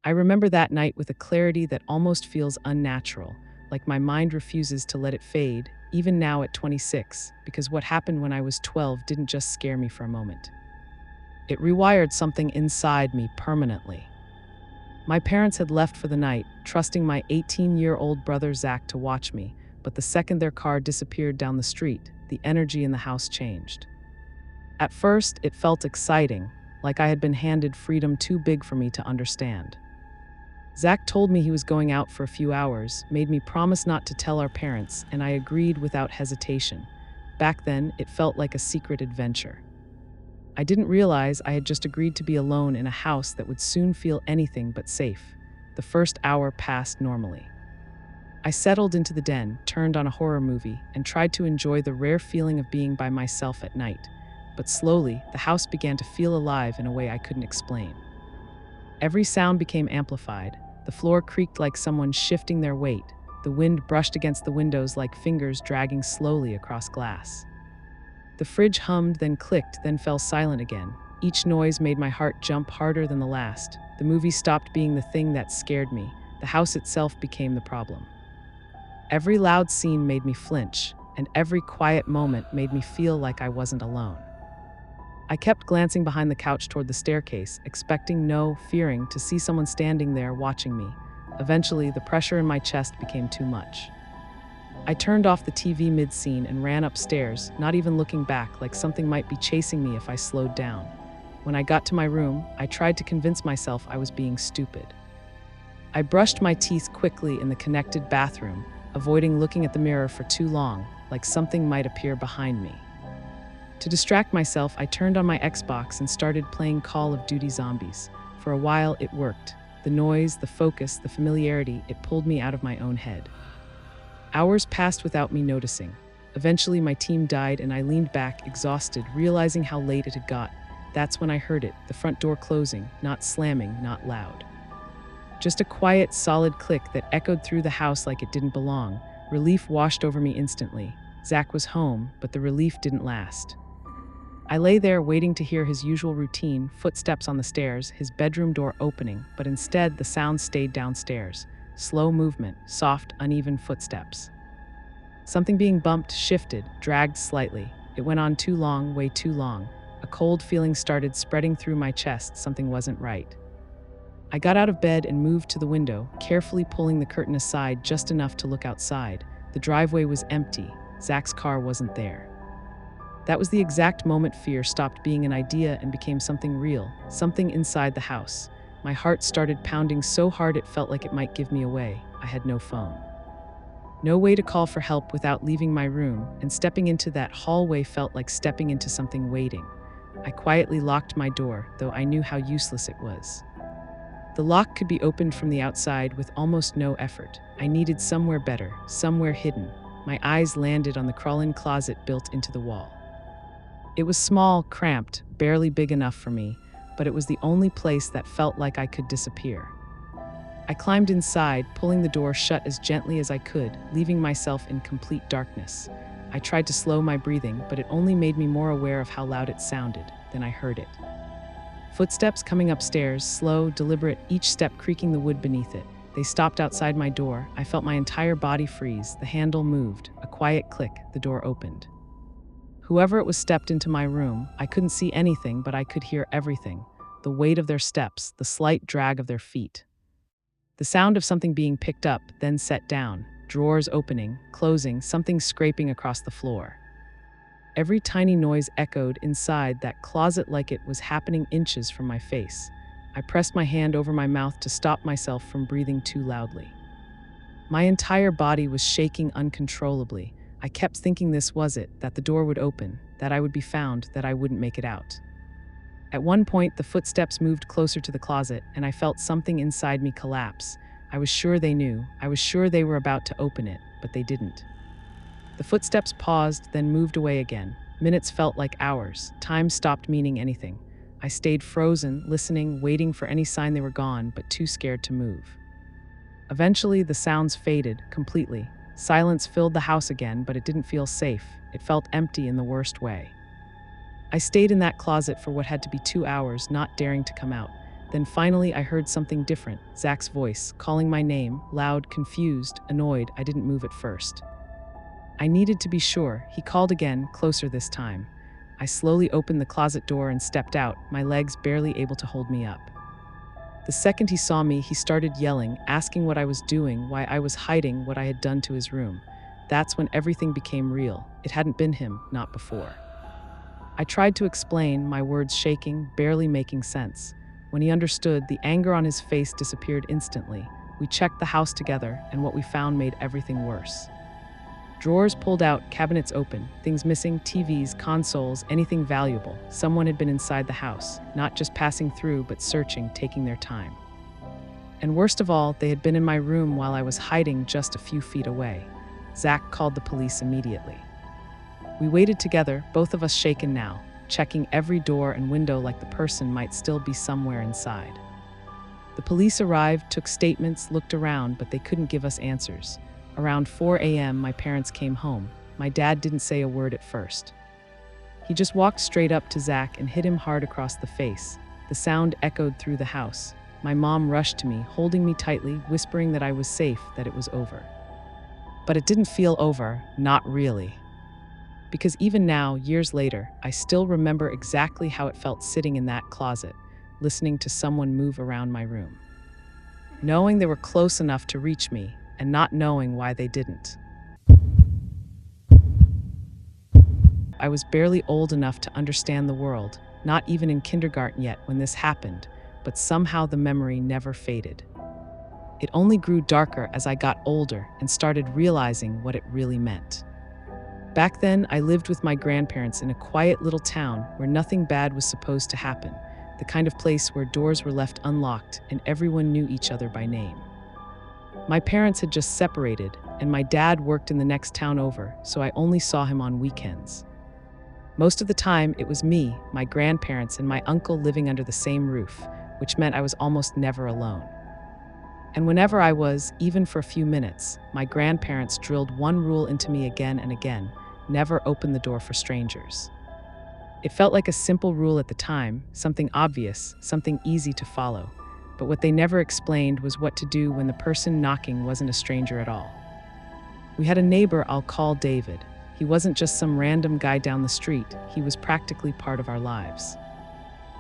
I remember that night with a clarity that almost feels unnatural, like my mind refuses to let it fade, even now at 26, because what happened when I was 12 didn't just scare me for a moment. It rewired something inside me permanently. My parents had left for the night, trusting my 18-year-old brother Zach to watch me, but the second their car disappeared down the street, the energy in the house changed. At first, it felt exciting, like I had been handed freedom too big for me to understand. Zach told me he was going out for a few hours, made me promise not to tell our parents, and I agreed without hesitation. Back then, it felt like a secret adventure. I didn't realize I had just agreed to be alone in a house that would soon feel anything but safe. The first hour passed normally. I settled into the den, turned on a horror movie, and tried to enjoy the rare feeling of being by myself at night. But slowly, the house began to feel alive in a way I couldn't explain. Every sound became amplified. The floor creaked like someone shifting their weight. The wind brushed against the windows like fingers dragging slowly across glass. The fridge hummed, then clicked, then fell silent again. Each noise made my heart jump harder than the last. The movie stopped being the thing that scared me. The house itself became the problem. Every loud scene made me flinch, and every quiet moment made me feel like I wasn't alone. I kept glancing behind the couch toward the staircase, expecting no, fearing to see someone standing there watching me. Eventually, the pressure in my chest became too much. I turned off the TV mid-scene and ran upstairs, not even looking back, like something might be chasing me if I slowed down. When I got to my room, I tried to convince myself I was being stupid. I brushed my teeth quickly in the connected bathroom, avoiding looking at the mirror for too long, like something might appear behind me. To distract myself, I turned on my Xbox and started playing Call of Duty Zombies. For a while, it worked. The noise, the focus, the familiarity, it pulled me out of my own head. Hours passed without me noticing. Eventually, my team died and I leaned back, exhausted, realizing how late it had got. That's when I heard it, the front door closing, not slamming, not loud. Just a quiet, solid click that echoed through the house like it didn't belong. Relief washed over me instantly. Zach was home, but the relief didn't last. I lay there waiting to hear his usual routine, footsteps on the stairs, his bedroom door opening, but instead the sound stayed downstairs. Slow movement, soft, uneven footsteps. Something being bumped, shifted, dragged slightly. It went on too long, way too long. A cold feeling started spreading through my chest. Something wasn't right. I got out of bed and moved to the window, carefully pulling the curtain aside just enough to look outside. The driveway was empty. Zach's car wasn't there. That was the exact moment fear stopped being an idea and became something real, something inside the house. My heart started pounding so hard it felt like it might give me away. I had no phone. No way to call for help without leaving my room, and stepping into that hallway felt like stepping into something waiting. I quietly locked my door, though I knew how useless it was. The lock could be opened from the outside with almost no effort. I needed somewhere better, somewhere hidden. My eyes landed on the crawl-in closet built into the wall. It was small, cramped, barely big enough for me, but it was the only place that felt like I could disappear. I climbed inside, pulling the door shut as gently as I could, leaving myself in complete darkness. I tried to slow my breathing, but it only made me more aware of how loud it sounded. Then I heard it. Footsteps coming upstairs, slow, deliberate, each step creaking the wood beneath it. They stopped outside my door. I felt my entire body freeze. The handle moved. A quiet click. The door opened. Whoever it was stepped into my room. I couldn't see anything, but I could hear everything. The weight of their steps, the slight drag of their feet. The sound of something being picked up, then set down. Drawers opening, closing, something scraping across the floor. Every tiny noise echoed inside that closet like it was happening inches from my face. I pressed my hand over my mouth to stop myself from breathing too loudly. My entire body was shaking uncontrollably. I kept thinking this was it, that the door would open, that I would be found, that I wouldn't make it out. At one point, the footsteps moved closer to the closet, and I felt something inside me collapse. I was sure they knew. I was sure they were about to open it, but they didn't. The footsteps paused, then moved away again. Minutes felt like hours. Time stopped meaning anything. I stayed frozen, listening, waiting for any sign they were gone, but too scared to move. Eventually, the sounds faded completely. Silence filled the house again, but it didn't feel safe. It felt empty in the worst way. I stayed in that closet for what had to be 2 hours, not daring to come out. Then finally I heard something different, Zach's voice, calling my name, loud, confused, annoyed. I didn't move at first. I needed to be sure. He called again, closer this time. I slowly opened the closet door and stepped out, my legs barely able to hold me up. The second he saw me, he started yelling, asking what I was doing, why I was hiding what I had done to his room. That's when everything became real. It hadn't been him, not before. I tried to explain, my words shaking, barely making sense. When he understood, the anger on his face disappeared instantly. We checked the house together, and what we found made everything worse. Drawers pulled out, cabinets open, things missing, TVs, consoles, anything valuable. Someone had been inside the house, not just passing through, but searching, taking their time. And worst of all, they had been in my room while I was hiding just a few feet away. Zach called the police immediately. We waited together, both of us shaken now, checking every door and window like the person might still be somewhere inside. The police arrived, took statements, looked around, but they couldn't give us answers. Around 4 a.m., my parents came home. My dad didn't say a word at first. He just walked straight up to Zach and hit him hard across the face. The sound echoed through the house. My mom rushed to me, holding me tightly, whispering that I was safe, that it was over. But it didn't feel over, not really. Because even now, years later, I still remember exactly how it felt sitting in that closet, listening to someone move around my room. Knowing they were close enough to reach me, and not knowing why they didn't. I was barely old enough to understand the world, not even in kindergarten yet when this happened, but somehow the memory never faded. It only grew darker as I got older and started realizing what it really meant. Back then, I lived with my grandparents in a quiet little town where nothing bad was supposed to happen, the kind of place where doors were left unlocked and everyone knew each other by name. My parents had just separated, and my dad worked in the next town over, so I only saw him on weekends. Most of the time, it was me, my grandparents, and my uncle living under the same roof, which meant I was almost never alone. And whenever I was, even for a few minutes, my grandparents drilled one rule into me again and again: never open the door for strangers. It felt like a simple rule at the time, something obvious, something easy to follow. But what they never explained was what to do when the person knocking wasn't a stranger at all. We had a neighbor I'll call David. He wasn't just some random guy down the street, he was practically part of our lives.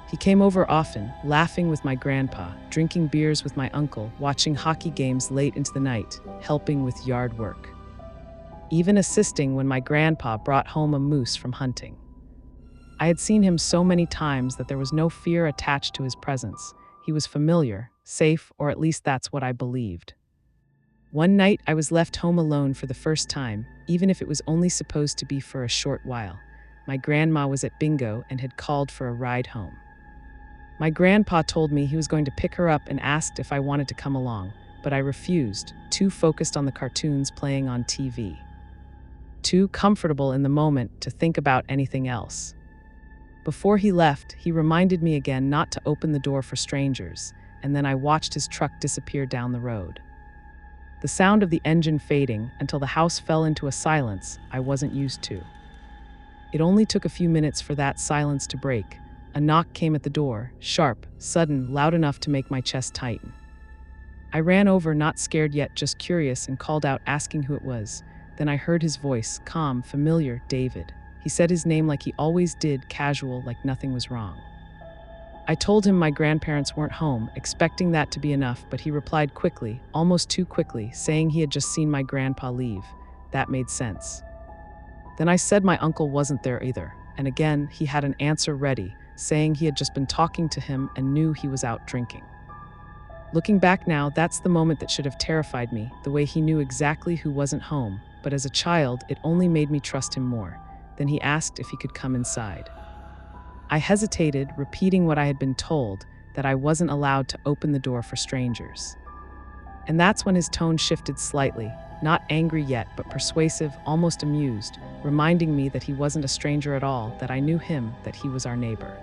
He came over often, laughing with my grandpa, drinking beers with my uncle, watching hockey games late into the night, helping with yard work. Even assisting when my grandpa brought home a moose from hunting. I had seen him so many times that there was no fear attached to his presence. He was familiar, safe, or at least that's what I believed. One night, I was left home alone for the first time, even if it was only supposed to be for a short while. My grandma was at bingo and had called for a ride home. My grandpa told me he was going to pick her up and asked if I wanted to come along, but I refused, too focused on the cartoons playing on TV. Too comfortable in the moment to think about anything else. Before he left, he reminded me again not to open the door for strangers, and then I watched his truck disappear down the road. The sound of the engine fading until the house fell into a silence I wasn't used to. It only took a few minutes for that silence to break. A knock came at the door, sharp, sudden, loud enough to make my chest tighten. I ran over, not scared yet, just curious, and called out, asking who it was. Then I heard his voice, calm, familiar, David. He said his name like he always did, casual, like nothing was wrong. I told him my grandparents weren't home, expecting that to be enough, but he replied quickly, almost too quickly, saying he had just seen my grandpa leave. That made sense. Then I said my uncle wasn't there either, and again he had an answer ready, saying he had just been talking to him and knew he was out drinking. Looking back now, that's the moment that should have terrified me, the way he knew exactly who wasn't home, but as a child, it only made me trust him more. Then he asked if he could come inside. I hesitated, repeating what I had been told, that I wasn't allowed to open the door for strangers. And that's when his tone shifted slightly, not angry yet, but persuasive, almost amused, reminding me that he wasn't a stranger at all, that I knew him, that he was our neighbor.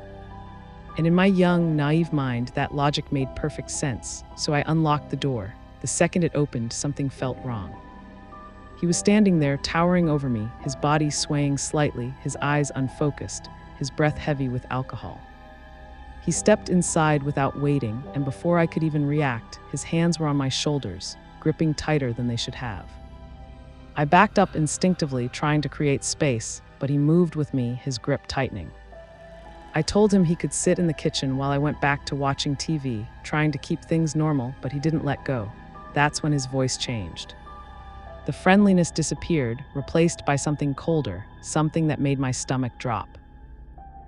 And in my young, naive mind, that logic made perfect sense, so I unlocked the door. The second it opened, something felt wrong. He was standing there, towering over me, his body swaying slightly, his eyes unfocused, his breath heavy with alcohol. He stepped inside without waiting, and before I could even react, his hands were on my shoulders, gripping tighter than they should have. I backed up instinctively, trying to create space, but he moved with me, his grip tightening. I told him he could sit in the kitchen while I went back to watching TV, trying to keep things normal, but he didn't let go. That's when his voice changed. The friendliness disappeared, replaced by something colder, something that made my stomach drop.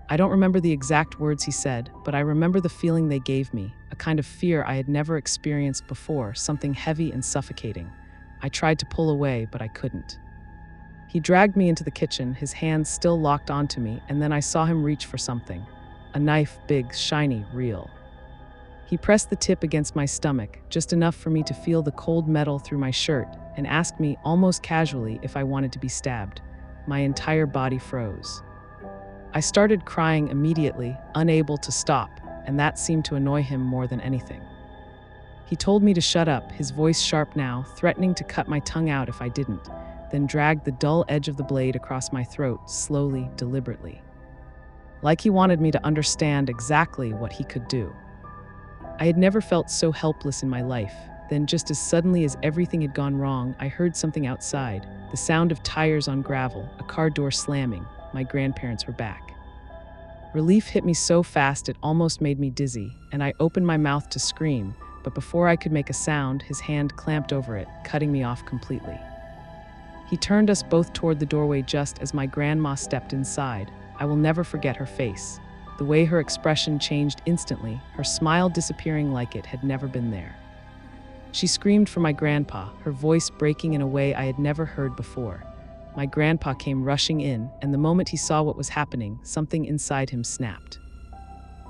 I don't remember the exact words he said, but I remember the feeling they gave me, a kind of fear I had never experienced before, something heavy and suffocating. I tried to pull away, but I couldn't. He dragged me into the kitchen, his hands still locked onto me, and then I saw him reach for something. A knife, big, shiny, real. He pressed the tip against my stomach, just enough for me to feel the cold metal through my shirt, and asked me, almost casually, if I wanted to be stabbed. My entire body froze. I started crying immediately, unable to stop, and that seemed to annoy him more than anything. He told me to shut up, his voice sharp now, threatening to cut my tongue out if I didn't, then dragged the dull edge of the blade across my throat, slowly, deliberately. Like he wanted me to understand exactly what he could do. I had never felt so helpless in my life. Then, just as suddenly as everything had gone wrong, I heard something outside, the sound of tires on gravel, a car door slamming. My grandparents were back. Relief hit me so fast it almost made me dizzy, and I opened my mouth to scream, but before I could make a sound, his hand clamped over it, cutting me off completely. He turned us both toward the doorway just as my grandma stepped inside. I will never forget her face. The way her expression changed instantly, her smile disappearing like it had never been there. She screamed for my grandpa, her voice breaking in a way I had never heard before. My grandpa came rushing in, and the moment he saw what was happening, something inside him snapped.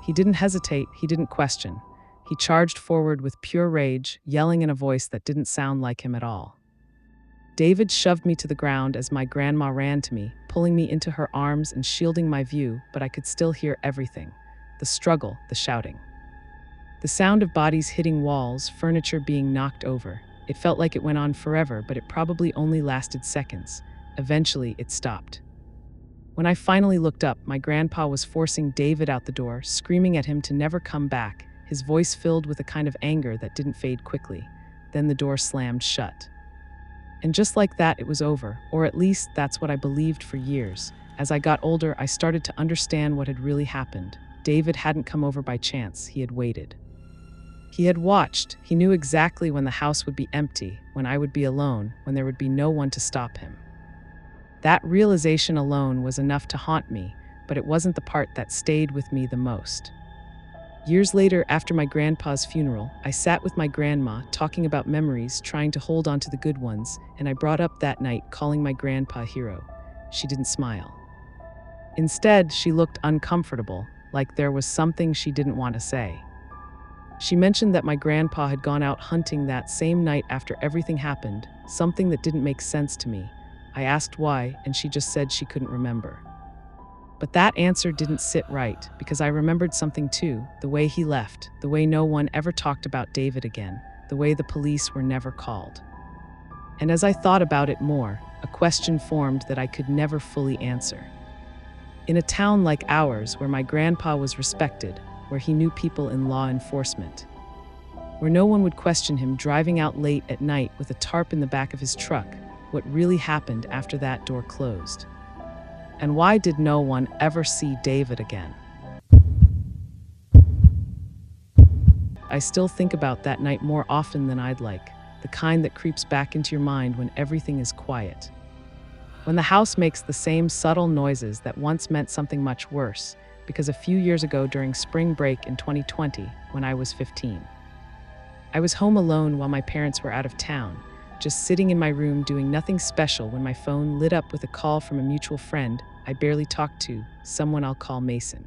He didn't hesitate, he didn't question. He charged forward with pure rage, yelling in a voice that didn't sound like him at all. David shoved me to the ground as my grandma ran to me, pulling me into her arms and shielding my view, but I could still hear everything. The struggle, the shouting. The sound of bodies hitting walls, furniture being knocked over. It felt like it went on forever, but it probably only lasted seconds. Eventually, it stopped. When I finally looked up, my grandpa was forcing David out the door, screaming at him to never come back, his voice filled with a kind of anger that didn't fade quickly. Then the door slammed shut. And just like that, it was over, or at least that's what I believed for years. As I got older, I started to understand what had really happened. David hadn't come over by chance, he had waited. He had watched, he knew exactly when the house would be empty, when I would be alone, when there would be no one to stop him. That realization alone was enough to haunt me, but it wasn't the part that stayed with me the most. Years later, after my grandpa's funeral, I sat with my grandma, talking about memories, trying to hold on to the good ones, and I brought up that night, calling my grandpa a hero. She didn't smile. Instead, she looked uncomfortable, like there was something she didn't want to say. She mentioned that my grandpa had gone out hunting that same night after everything happened, something that didn't make sense to me. I asked why, and she just said she couldn't remember. But that answer didn't sit right, because I remembered something too, the way he left, the way no one ever talked about David again, the way the police were never called. And as I thought about it more, a question formed that I could never fully answer. In a town like ours, where my grandpa was respected, where he knew people in law enforcement, where no one would question him driving out late at night with a tarp in the back of his truck, what really happened after that door closed? And why did no one ever see David again? I still think about that night more often than I'd like, the kind that creeps back into your mind when everything is quiet. When the house makes the same subtle noises that once meant something much worse, because a few years ago during spring break in 2020, when I was 15, I was home alone while my parents were out of town, just sitting in my room doing nothing special when my phone lit up with a call from a mutual friend I barely talked to, someone I'll call Mason.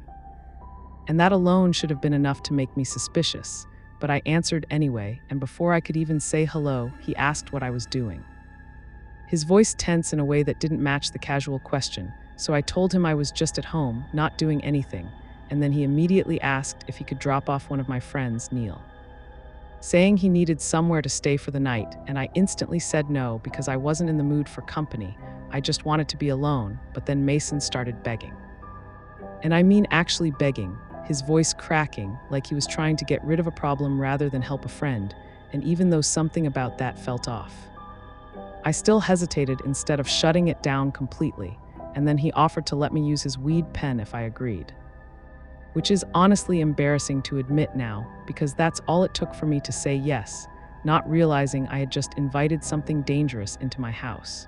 And that alone should have been enough to make me suspicious, but I answered anyway, and before I could even say hello, he asked what I was doing. His voice tense in a way that didn't match the casual question, so I told him I was just at home, not doing anything, and then he immediately asked if he could drop off one of my friends, Neil, saying he needed somewhere to stay for the night, and I instantly said no because I wasn't in the mood for company. I just wanted to be alone, but then Mason started begging. And I mean actually begging. his voice cracking, like he was trying to get rid of a problem rather than help a friend, and even though something about that felt off. I still hesitated instead of shutting it down completely, and then he offered to let me use his weed pen if I agreed. Which is honestly embarrassing to admit now, because that's all it took for me to say yes, not realizing I had just invited something dangerous into my house.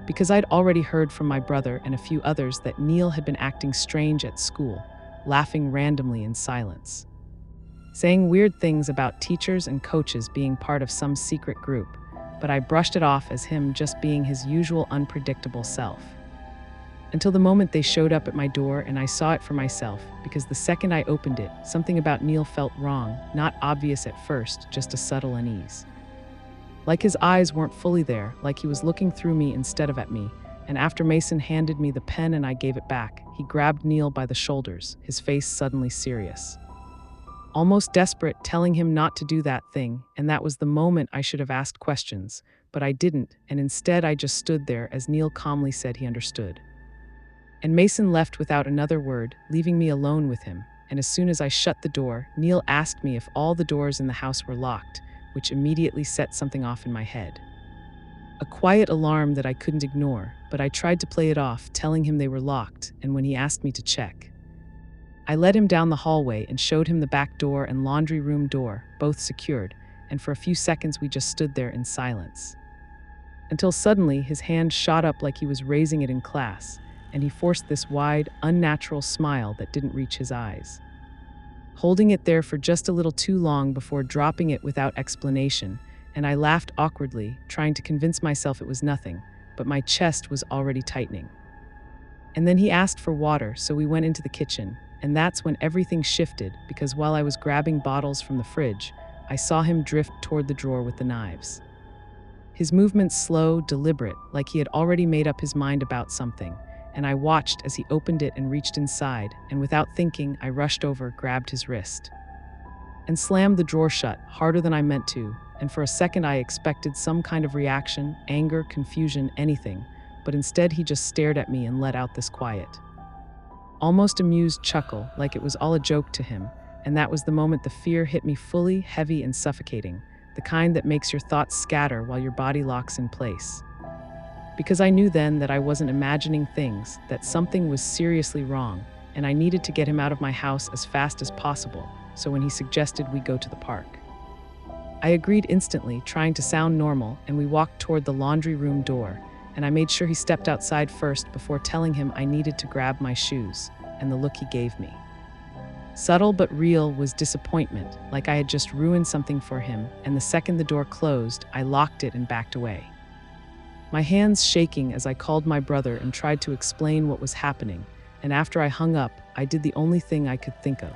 Because I'd already heard from my brother and a few others that Neil had been acting strange at school, laughing randomly in silence, saying weird things about teachers and coaches being part of some secret group, but I brushed it off as him just being his usual unpredictable self. Until the moment they showed up at my door and I saw it for myself, because the second I opened it, something about Neil felt wrong, not obvious at first, just a subtle unease. Like his eyes weren't fully there, like he was looking through me instead of at me, and after Mason handed me the pen and I gave it back, he grabbed Neil by the shoulders, his face suddenly serious. Almost desperate, telling him not to do that thing, and that was the moment I should have asked questions, but I didn't, and instead I just stood there as Neil calmly said he understood. And Mason left without another word, leaving me alone with him, and as soon as I shut the door, Neil asked me if all the doors in the house were locked, which immediately set something off in my head. A quiet alarm that I couldn't ignore, but I tried to play it off, telling him they were locked, and when he asked me to check, I led him down the hallway and showed him the back door and laundry room door, both secured, and for a few seconds we just stood there in silence. Until suddenly his hand shot up like he was raising it in class, and he forced this wide, unnatural smile that didn't reach his eyes, holding it there for just a little too long before dropping it without explanation, and I laughed awkwardly, trying to convince myself it was nothing, but my chest was already tightening. And then he asked for water, so we went into the kitchen, and that's when everything shifted, because while I was grabbing bottles from the fridge, I saw him drift toward the drawer with the knives. His movements slow, deliberate, like he had already made up his mind about something, and I watched as he opened it and reached inside, and without thinking, I rushed over, grabbed his wrist, and slammed the drawer shut, harder than I meant to, and for a second I expected some kind of reaction, anger, confusion, anything, but instead he just stared at me and let out this quiet, almost amused chuckle, like it was all a joke to him, and that was the moment the fear hit me fully, heavy and suffocating, the kind that makes your thoughts scatter while your body locks in place. Because I knew then that I wasn't imagining things, that something was seriously wrong, and I needed to get him out of my house as fast as possible, so when he suggested we go to the park, I agreed instantly, trying to sound normal, and we walked toward the laundry room door, and I made sure he stepped outside first before telling him I needed to grab my shoes, and the look he gave me, subtle but real, was disappointment, like I had just ruined something for him, and the second the door closed, I locked it and backed away, my hands shaking as I called my brother and tried to explain what was happening, and after I hung up, I did the only thing I could think of.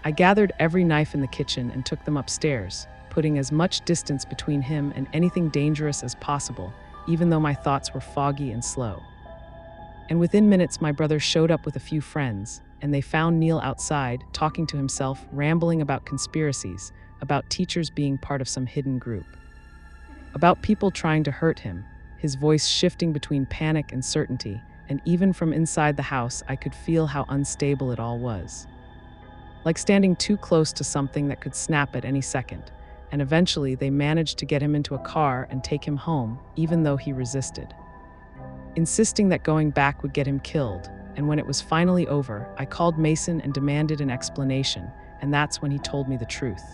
I gathered every knife in the kitchen and took them upstairs, putting as much distance between him and anything dangerous as possible, even though my thoughts were foggy and slow. And within minutes, my brother showed up with a few friends, and they found Neil outside, talking to himself, rambling about conspiracies, about teachers being part of some hidden group, about people trying to hurt him, his voice shifting between panic and certainty, and even from inside the house, I could feel how unstable it all was. Like standing too close to something that could snap at any second, and eventually they managed to get him into a car and take him home, even though he resisted, insisting that going back would get him killed. And when it was finally over, I called Mason and demanded an explanation, and that's when he told me the truth.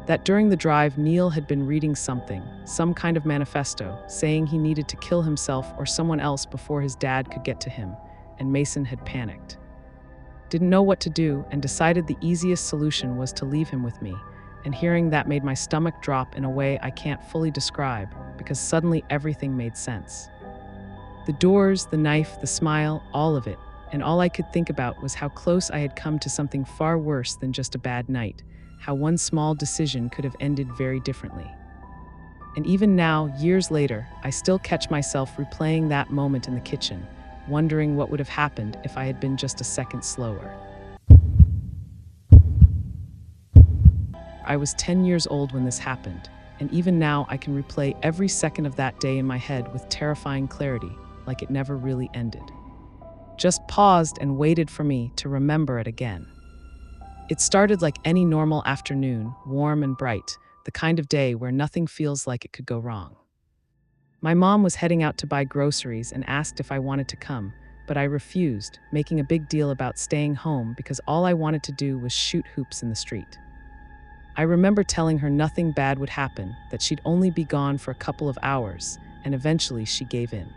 That during the drive, Neil had been reading something, some kind of manifesto, saying he needed to kill himself or someone else before his dad could get to him, and Mason had panicked, didn't know what to do, and decided the easiest solution was to leave him with me, and hearing that made my stomach drop in a way I can't fully describe, because suddenly everything made sense. The doors, the knife, the smile, all of it, and all I could think about was how close I had come to something far worse than just a bad night, how one small decision could have ended very differently. And even now, years later, I still catch myself replaying that moment in the kitchen, wondering what would have happened if I had been just a second slower. I was 10 years old when this happened, and even now I can replay every second of that day in my head with terrifying clarity, like it never really ended. just paused and waited for me to remember it again. It started like any normal afternoon, warm and bright, the kind of day where nothing feels like it could go wrong. My mom was heading out to buy groceries and asked if I wanted to come, but I refused, making a big deal about staying home because all I wanted to do was shoot hoops in the street. I remember telling her nothing bad would happen, that she'd only be gone for a couple of hours, and eventually she gave in.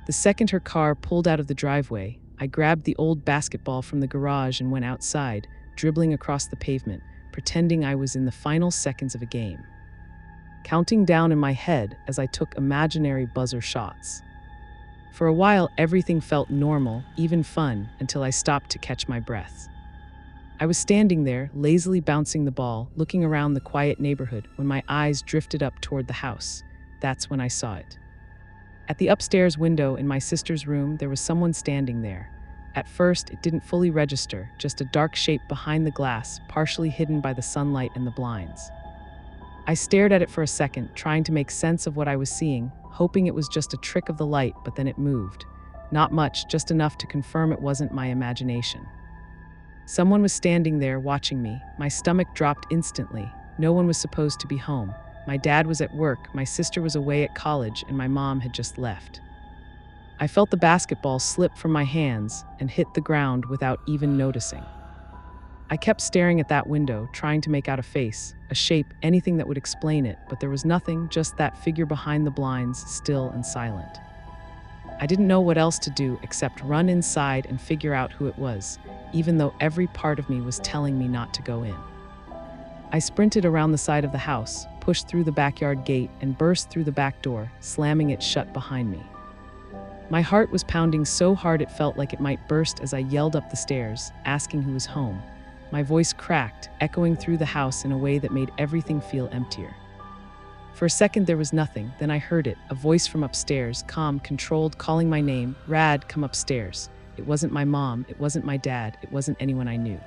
The second her car pulled out of the driveway, I grabbed the old basketball from the garage and went outside, dribbling across the pavement, pretending I was in the final seconds of a game, counting down in my head as I took imaginary buzzer shots. For a while, everything felt normal, even fun, until I stopped to catch my breath. I was standing there, lazily bouncing the ball, looking around the quiet neighborhood when my eyes drifted up toward the house. That's when I saw it. At the upstairs window in my sister's room, there was someone standing there. At first, it didn't fully register, just a dark shape behind the glass, partially hidden by the sunlight and the blinds. I stared at it for a second, trying to make sense of what I was seeing, hoping it was just a trick of the light, but then it moved. Not much, just enough to confirm it wasn't my imagination. Someone was standing there watching me. My stomach dropped instantly. No one was supposed to be home. My dad was at work, my sister was away at college, and my mom had just left. I felt the basketball slip from my hands and hit the ground without even noticing. I kept staring at that window, trying to make out a face, a shape, anything that would explain it, but there was nothing, just that figure behind the blinds, still and silent. I didn't know what else to do except run inside and figure out who it was, even though every part of me was telling me not to go in. I sprinted around the side of the house, pushed through the backyard gate, and burst through the back door, slamming it shut behind me. My heart was pounding so hard it felt like it might burst as I yelled up the stairs, asking who was home. My voice cracked, echoing through the house in a way that made everything feel emptier. For a second there was nothing, then I heard it, a voice from upstairs, calm, controlled, calling my name. "Rad, come upstairs." It wasn't my mom, it wasn't my dad, it wasn't anyone I knew.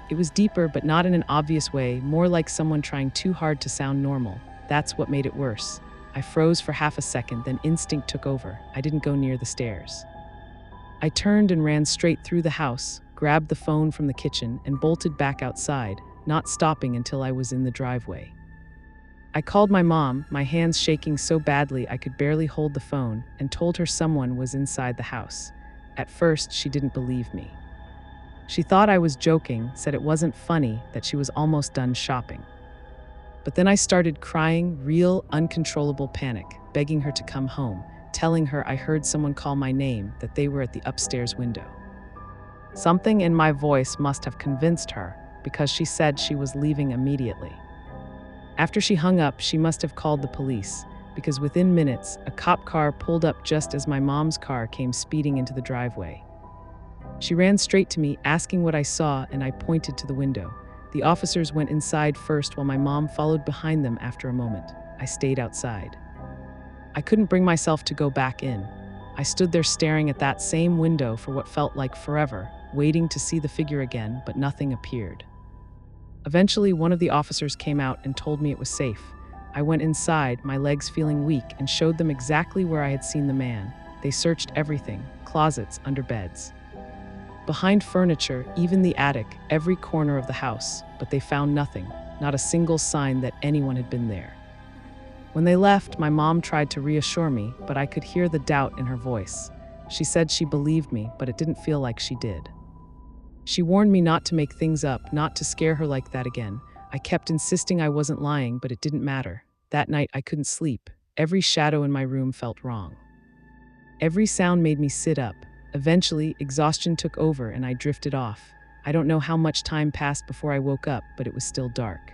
It was deeper, but not in an obvious way, more like someone trying too hard to sound normal. That's what made it worse. I froze for half a second, then instinct took over. I didn't go near the stairs. I turned and ran straight through the house, grabbed the phone from the kitchen, and bolted back outside, not stopping until I was in the driveway. I called my mom, my hands shaking so badly I could barely hold the phone, and told her someone was inside the house. At first, she didn't believe me. She thought I was joking, said it wasn't funny, that she was almost done shopping. But then I started crying, real, uncontrollable panic, begging her to come home, telling her I heard someone call my name, that they were at the upstairs window. Something in my voice must have convinced her, because she said she was leaving immediately. After she hung up, she must have called the police, because within minutes, a cop car pulled up just as my mom's car came speeding into the driveway. She ran straight to me, asking what I saw, and I pointed to the window. The officers went inside first while my mom followed behind them after a moment. I stayed outside. I couldn't bring myself to go back in. I stood there staring at that same window for what felt like forever, waiting to see the figure again, but nothing appeared. Eventually, one of the officers came out and told me it was safe. I went inside, my legs feeling weak, and showed them exactly where I had seen the man. They searched everything, closets, under beds, behind furniture, even the attic, every corner of the house, but they found nothing, not a single sign that anyone had been there. When they left, my mom tried to reassure me, but I could hear the doubt in her voice. She said she believed me, but it didn't feel like she did. She warned me not to make things up, not to scare her like that again. I kept insisting I wasn't lying, but it didn't matter. That night, I couldn't sleep. Every shadow in my room felt wrong. Every sound made me sit up. Eventually, exhaustion took over and I drifted off. I don't know how much time passed before I woke up, but it was still dark.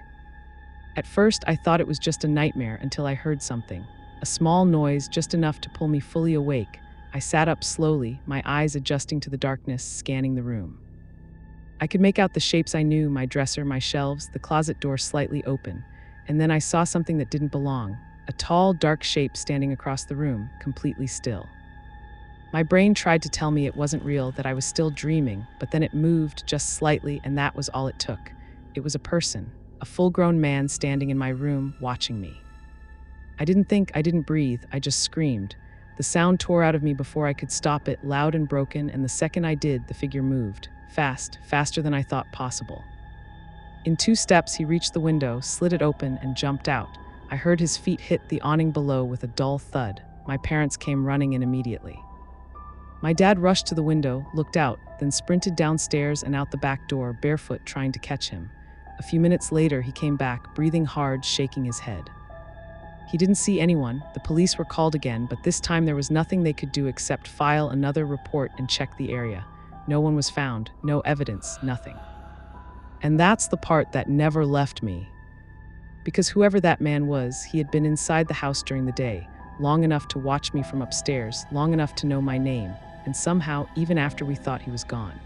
At first, I thought it was just a nightmare until I heard something. A small noise, just enough to pull me fully awake. I sat up slowly, my eyes adjusting to the darkness, scanning the room. I could make out the shapes I knew, my dresser, my shelves, the closet door slightly open. And then I saw something that didn't belong. A tall, dark shape standing across the room, completely still. My brain tried to tell me it wasn't real, that I was still dreaming, but then it moved just slightly, and that was all it took. It was a person, a full-grown man standing in my room, watching me. I didn't think, I didn't breathe, I just screamed. The sound tore out of me before I could stop it, loud and broken, and the second I did, the figure moved. Fast, faster than I thought possible. In 2 steps, he reached the window, slid it open, and jumped out. I heard his feet hit the awning below with a dull thud. My parents came running in immediately. My dad rushed to the window, looked out, then sprinted downstairs and out the back door, barefoot, trying to catch him. A few minutes later, he came back, breathing hard, shaking his head. He didn't see anyone. The police were called again, but this time there was nothing they could do except file another report and check the area. No one was found, no evidence, nothing. And that's the part that never left me. Because whoever that man was, he had been inside the house during the day, long enough to watch me from upstairs, long enough to know my name, and somehow, even after we thought he was gone.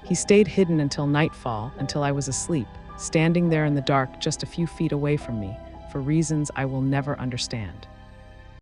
He stayed hidden until nightfall, until I was asleep, standing there in the dark just a few feet away from me, for reasons I will never understand.